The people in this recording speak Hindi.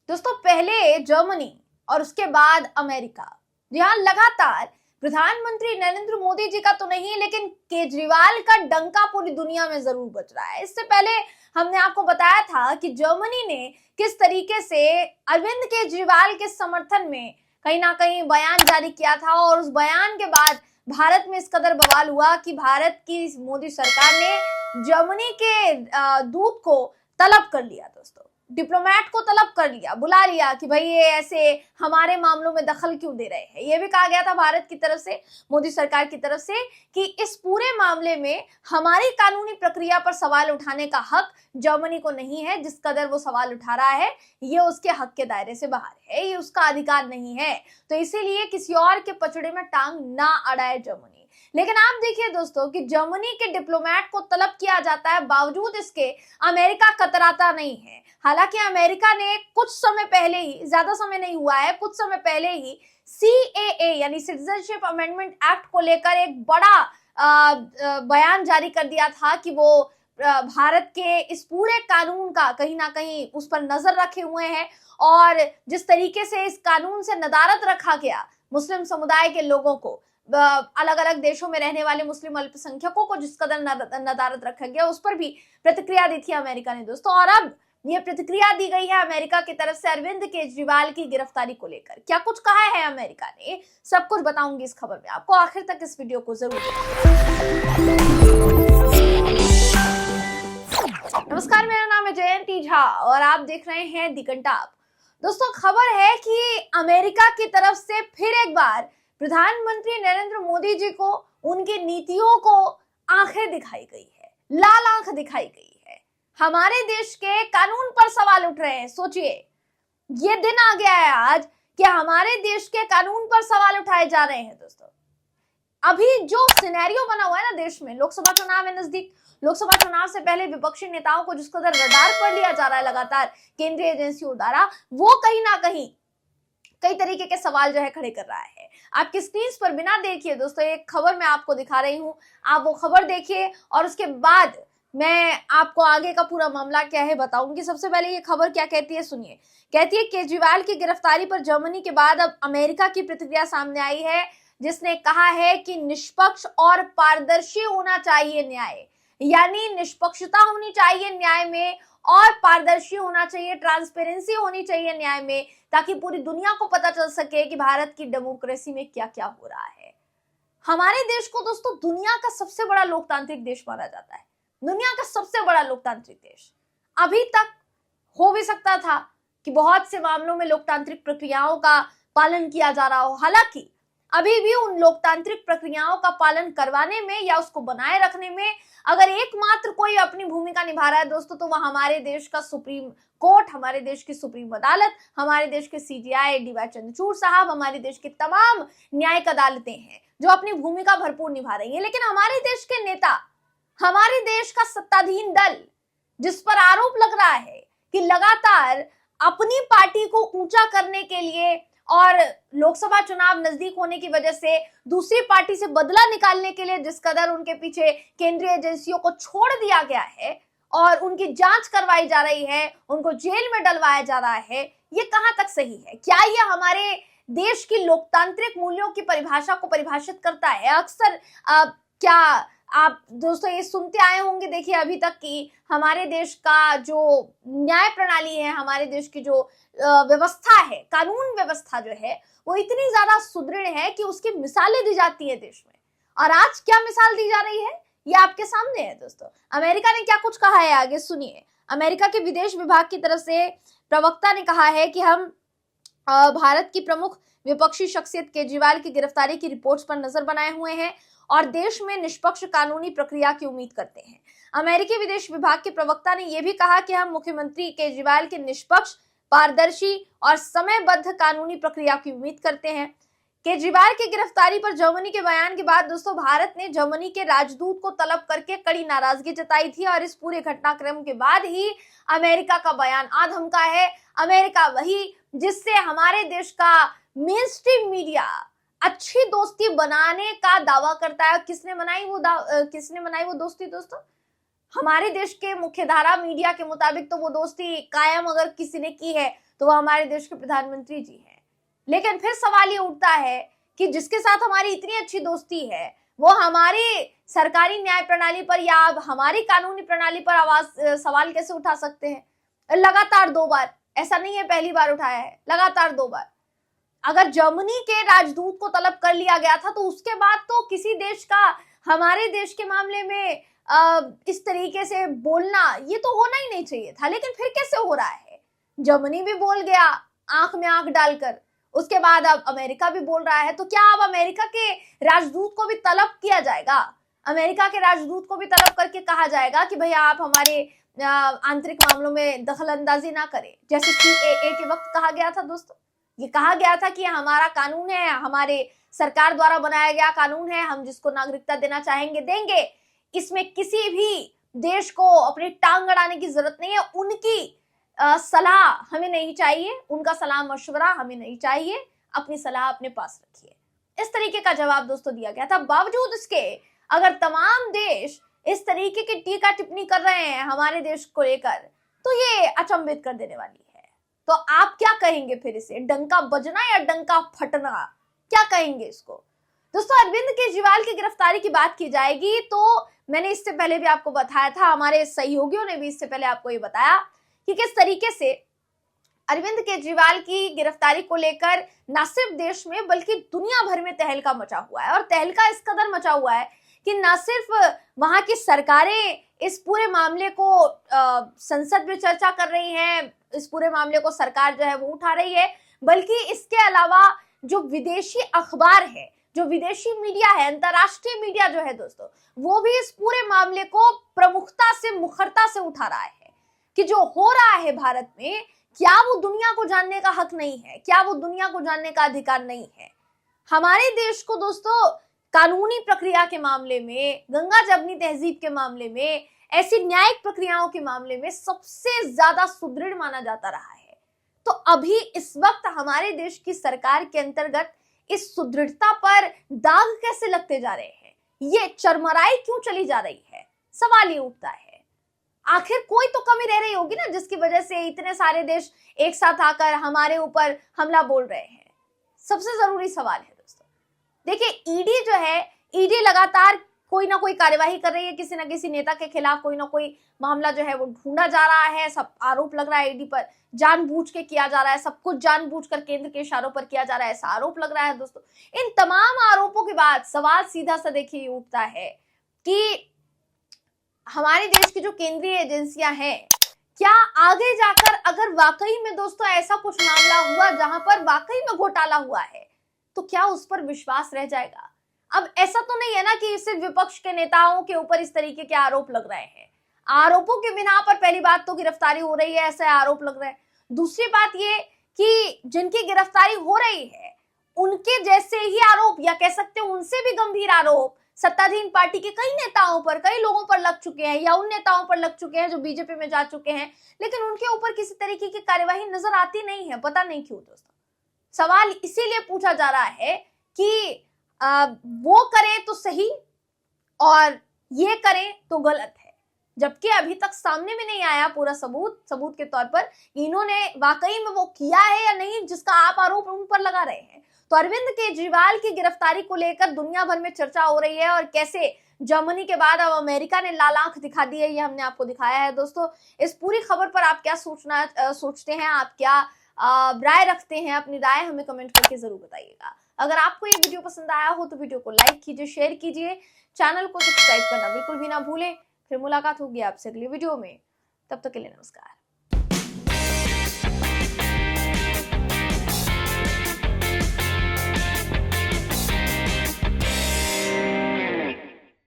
दोस्तों पहले जर्मनी और उसके बाद अमेरिका, जहां लगातार प्रधानमंत्री नरेंद्र मोदी जी का तो नहीं लेकिन केजरीवाल का डंका पूरी दुनिया में जरूर बज रहा है। इससे पहले हमने आपको बताया था कि जर्मनी ने किस तरीके से अरविंद केजरीवाल के समर्थन में कहीं ना कहीं बयान जारी किया था और उस बयान के बाद भारत में इस कदर बवाल हुआ कि भारत की मोदी सरकार ने जर्मनी के दूत को तलब कर लिया। दोस्तों डिप्लोमेट को तलब कर लिया, बुला लिया कि भाई ये ऐसे हमारे मामलों में दखल क्यों दे रहे हैं। ये भी कहा गया था भारत की तरफ से, मोदी सरकार की तरफ से, कि इस पूरे मामले में हमारी कानूनी प्रक्रिया पर सवाल उठाने का हक जर्मनी को नहीं है। जिस कदर वो सवाल उठा रहा है ये उसके हक के दायरे से बाहर है, ये उसका अधिकार नहीं है। तो इसीलिए किसी और के पचड़े में टांग ना अड़ाए जर्मनी। लेकिन आप देखिए दोस्तों कि जर्मनी के डिप्लोमेट को तलब किया जाता है, बावजूद इसके अमेरिका कतराता नहीं है। हालांकि अमेरिका ने कुछ समय पहले ही, ज्यादा समय नहीं हुआ है, कुछ समय पहले ही CAA यानी सिटीजनशिप अमेंडमेंट एक्ट को लेकर एक बड़ा बयान जारी कर दिया था कि वो भारत के इस पूरे कानून का कहीं ना कहीं उस पर नजर रखे हुए हैं और जिस तरीके से इस कानून से नदारद रखा गया मुस्लिम समुदाय के लोगों को, अलग अलग देशों में रहने वाले मुस्लिम अल्पसंख्यकों को जिस कदर नदारद रखा गया, उस पर भी प्रतिक्रिया दी थी अमेरिका ने दोस्तों। और अब ये प्रतिक्रिया दी गई है अमेरिका की तरफ से अरविंद केजरीवाल की गिरफ्तारी को लेकर। क्या कुछ कहा है अमेरिका ने, सब कुछ बताऊंगी इस खबर में आपको। आखिर तक इस वीडियो को जरूर नमस्कार, मेरा नाम है जयंती झा और आप देख रहे हैं दी घंटा। दोस्तों खबर है कि अमेरिका की तरफ से फिर एक बार प्रधानमंत्री नरेंद्र मोदी जी को उनकी नीतियों को आंखें दिखाई गई है, लाल आंख दिखाई गई है। हमारे देश के कानून पर सवाल उठ रहे हैं। सोचिए, ये दिन आ गया है आज कि हमारे देश के कानून पर सवाल उठाए जा रहे हैं। दोस्तों अभी जो सिनेरियो बना हुआ है ना देश में, लोकसभा चुनाव है नजदीक, लोकसभा चुनाव से पहले विपक्षी नेताओं को जिस कदर रडार पर लिया जा रहा है लगातार केंद्रीय एजेंसियों द्वारा, वो कहीं ना कहीं कई तरीके के सवाल जो है खड़े कर रहा है। आपकी स्क्रीन पर बिना देखिए दोस्तों एक खबर मैं आपको दिखा रही हूं, आप वो खबर देखिए और उसके बाद मैं आपको आगे का पूरा मामला क्या है बताऊंगी। सबसे पहले ये खबर क्या कहती है सुनिए। कहती है केजरीवाल की गिरफ्तारी पर जर्मनी के बाद अब अमेरिका की प्रतिक्रिया सामने आई है, जिसने कहा है कि निष्पक्ष और पारदर्शी होना चाहिए न्याय, यानी निष्पक्षता होनी चाहिए न्याय में और पारदर्शी होना चाहिए, ट्रांसपेरेंसी होनी चाहिए न्याय में, ताकि पूरी दुनिया को पता चल सके कि भारत की डेमोक्रेसी में क्या क्या हो रहा है। हमारे देश को दोस्तों दुनिया का सबसे बड़ा लोकतांत्रिक देश माना जाता है, दुनिया का सबसे बड़ा लोकतांत्रिक देश। अभी तक हो भी सकता था कि बहुत से मामलों में लोकतांत्रिक प्रक्रियाओं का पालन किया जा रहा हो, हालांकि अभी भी उन लोकतांत्रिक प्रक्रियाओं का पालन करवाने में या उसको बनाए रखने में अगर एकमात्र कोई अपनी भूमिका निभा रहा है दोस्तों, तो वह हमारे देश का सुप्रीम कोर्ट, हमारे देश की सुप्रीम अदालत, हमारे देश के CJI DY चंद्रचूड़ साहब, हमारे देश की तमाम न्यायिक अदालतें हैं जो अपनी भूमिका भरपूर निभा रही है। लेकिन हमारे देश के नेता, हमारे देश का सत्ताधीन दल, जिस पर आरोप लग रहा है कि लगातार अपनी पार्टी को ऊंचा करने के लिए और लोकसभा चुनाव नजदीक होने की वजह से दूसरी पार्टी से बदला निकालने के लिए जिस कदर उनके पीछे केंद्रीय एजेंसियों को छोड़ दिया गया है और उनकी जांच करवाई जा रही है, उनको जेल में डलवाया जा रहा है, ये कहां तक सही है? क्या ये हमारे देश की लोकतांत्रिक मूल्यों की परिभाषा को परिभाषित करता है? अक्सर क्या आप दोस्तों ये सुनते आए होंगे, देखिए अभी तक कि हमारे देश का जो न्याय प्रणाली है, हमारे देश की जो व्यवस्था है, कानून व्यवस्था जो है, वो इतनी ज्यादा सुदृढ़ है कि उसकी मिसालें दी जाती है देश में। और आज क्या मिसाल दी जा रही है ये आपके सामने है दोस्तों। अमेरिका ने क्या कुछ कहा है आगे सुनिए। अमेरिका के विदेश विभाग की तरफ से प्रवक्ता ने कहा है कि हम भारत की प्रमुख विपक्षी शख्सियत केजरीवाल की गिरफ्तारी की रिपोर्ट्स पर नजर बनाए हुए हैं और देश में निष्पक्ष कानूनी प्रक्रिया की उम्मीद करते हैं। अमेरिकी विदेश विभाग के प्रवक्ता ने यह भी कहा कि हम मुख्यमंत्री केजरीवाल के निष्पक्ष, पारदर्शी और समयबद्ध कानूनी प्रक्रिया की उम्मीद करते हैं। केजरीवाल की गिरफ्तारी पर जर्मनी के बयान के बाद दोस्तों भारत ने जर्मनी के राजदूत को तलब करके कड़ी नाराजगी जताई थी और इस पूरे घटनाक्रम के बाद ही अमेरिका का बयान आ धमका है। अमेरिका वही जिससे हमारे देश का मेन स्ट्रीम मीडिया अच्छी दोस्ती बनाने का दावा करता है। किसने बनाई वो दोस्ती दोस्तों? हमारे देश के मुख्यधारा मीडिया के मुताबिक तो वो दोस्ती कायम अगर किसी ने की है तो वो हमारे देश के प्रधानमंत्री जी हैं। लेकिन फिर सवाल ये उठता है कि जिसके साथ हमारी इतनी अच्छी दोस्ती है वो हमारी सरकारी न्याय प्रणाली पर या हमारी कानूनी प्रणाली पर सवाल कैसे उठा सकते हैं? लगातार 2 बार, ऐसा नहीं है पहली बार उठाया है, लगातार 2 बार। अगर जर्मनी के राजदूत को तलब कर लिया गया था तो उसके बाद तो किसी देश का हमारे देश के मामले में इस तरीके से बोलना ये तो होना ही नहीं चाहिए था। लेकिन फिर कैसे हो रहा है? जर्मनी भी बोल गया आंख में आंख डालकर, उसके बाद अब अमेरिका भी बोल रहा है। तो क्या अब अमेरिका के राजदूत को भी तलब किया जाएगा? अमेरिका के राजदूत को भी तलब करके कहा जाएगा कि भैया आप हमारे आंतरिक मामलों में दखलंदाजी ना करें, जैसे CAA के वक्त कहा गया था दोस्तों। ये कहा गया था कि हमारा कानून है, हमारे सरकार द्वारा बनाया गया कानून है, हम जिसको नागरिकता देना चाहेंगे देंगे, इसमें किसी भी देश को अपनी टांग अड़ाने की जरूरत नहीं है, उनकी सलाह हमें नहीं चाहिए, उनका सलाह मशवरा हमें नहीं चाहिए, अपनी सलाह अपने पास रखिए। इस तरीके का जवाब दोस्तों दिया गया था। बावजूद इसके अगर तमाम देश इस तरीके की टीका टिप्पणी कर रहे हैं हमारे देश को लेकर, तो ये अचंभित कर देने वाली है। तो आप क्या कहेंगे फिर इसे? डंका बजना या डंका फटना, क्या कहेंगे इसको? दोस्तों अरविंद केजरीवाल की गिरफ्तारी की बात की जाएगी तो मैंने इससे पहले भी आपको बताया था, हमारे सहयोगियों ने भी इससे पहले आपको ये बताया कि किस तरीके से अरविंद केजरीवाल की गिरफ्तारी को लेकर न सिर्फ देश में बल्कि दुनिया भर में तहलका मचा हुआ है। और तहलका इस कदर मचा हुआ है कि न सिर्फ वहां की सरकारें इस पूरे मामले को संसद में चर्चा कर रही हैं, इस पूरे मामले को सरकार जो है वो उठा रही है, बल्कि इसके अलावा जो विदेशी अखबार है, जो विदेशी मीडिया है, अंतरराष्ट्रीय मीडिया जो है दोस्तों, वो भी इस पूरे मामले को प्रमुखता से, मुखरता से उठा रहा है कि जो हो रहा है भारत में, क्या वो दुनिया को जानने का हक नहीं है? क्या वो दुनिया को जानने का अधिकार नहीं है? हमारे देश को दोस्तों कानूनी प्रक्रिया के मामले में, गंगा जमनी तहजीब के मामले में, ऐसी न्यायिक प्रक्रियाओं के मामले में सबसे ज्यादा सुदृढ़ माना जाता रहा है। तो अभी इस वक्त हमारे देश की सरकार के अंतर्गत इस सुदृढ़ता पर दाग कैसे लगते जा रहे हैं? ये चरमराई क्यों चली जा रही है? सवाल ये उठता है। आखिर कोई तो कमी रह रही होगी ना, जिसकी वजह से इतने सारे देश एक साथ आकर हमारे ऊपर हमला बोल रहे हैं। सबसे जरूरी सवाल है दोस्तों, देखिए ईडी जो है, ईडी लगातार कोई ना कोई कार्यवाही कर रही है, किसी ना किसी नेता के खिलाफ कोई ना कोई मामला जो है वो ढूंढा जा रहा है। सब आरोप लग रहा है ईडी पर, जानबूझ के किया जा रहा है, सब कुछ जानबूझकर केंद्र के इशारों पर किया जा रहा है, ऐसा आरोप लग रहा है दोस्तों। इन तमाम आरोपों के बाद सवाल सीधा सा देखिए उठता है कि हमारे देश की जो केंद्रीय एजेंसियां हैं, क्या आगे जाकर अगर वाकई में दोस्तों ऐसा कुछ मामला हुआ जहां पर वाकई में घोटाला हुआ है, तो क्या उस पर विश्वास रह जाएगा? अब ऐसा तो नहीं है ना कि सिर्फ विपक्ष के नेताओं के ऊपर इस तरीके के आरोप लग रहे हैं। आरोपों के बिना पर पहली बात तो गिरफ्तारी हो रही है, ऐसे आरोप लग रहे हैं। दूसरी बात ये कि जिनकी गिरफ्तारी हो रही है उनके जैसे ही आरोप, या कह सकते हैं उनसे भी गंभीर आरोप सत्ताधीन पार्टी के कई नेताओं पर, कई लोगों पर लग चुके हैं, या उन नेताओं पर लग चुके हैं जो बीजेपी में जा चुके हैं, लेकिन उनके ऊपर किसी तरीके की कार्यवाही नजर आती नहीं है। पता नहीं क्यों दोस्तों। सवाल इसीलिए पूछा जा रहा है कि वो करें तो सही और ये करें तो गलत है, जबकि अभी तक सामने में नहीं आया पूरा सबूत के तौर पर इन्होंने वाकई में वो किया है या नहीं जिसका आप आरोप उन पर लगा रहे हैं। तो अरविंद केजरीवाल की गिरफ्तारी को लेकर दुनिया भर में चर्चा हो रही है, और कैसे जर्मनी के बाद अब अमेरिका ने लाल आंख दिखा दी है, ये हमने आपको दिखाया है दोस्तों। इस पूरी खबर पर आप क्या सोचते हैं, आप क्या राय रखते हैं? अपनी राय हमें कमेंट करके जरूर बताइएगा। अगर आपको ये वीडियो पसंद आया हो तो वीडियो को लाइक कीजिए, शेयर कीजिए, चैनल को सब्सक्राइब करना बिल्कुल भी ना भूलें। फिर मुलाकात होगी आपसे अगली वीडियो में, तब तक के लिए नमस्कार।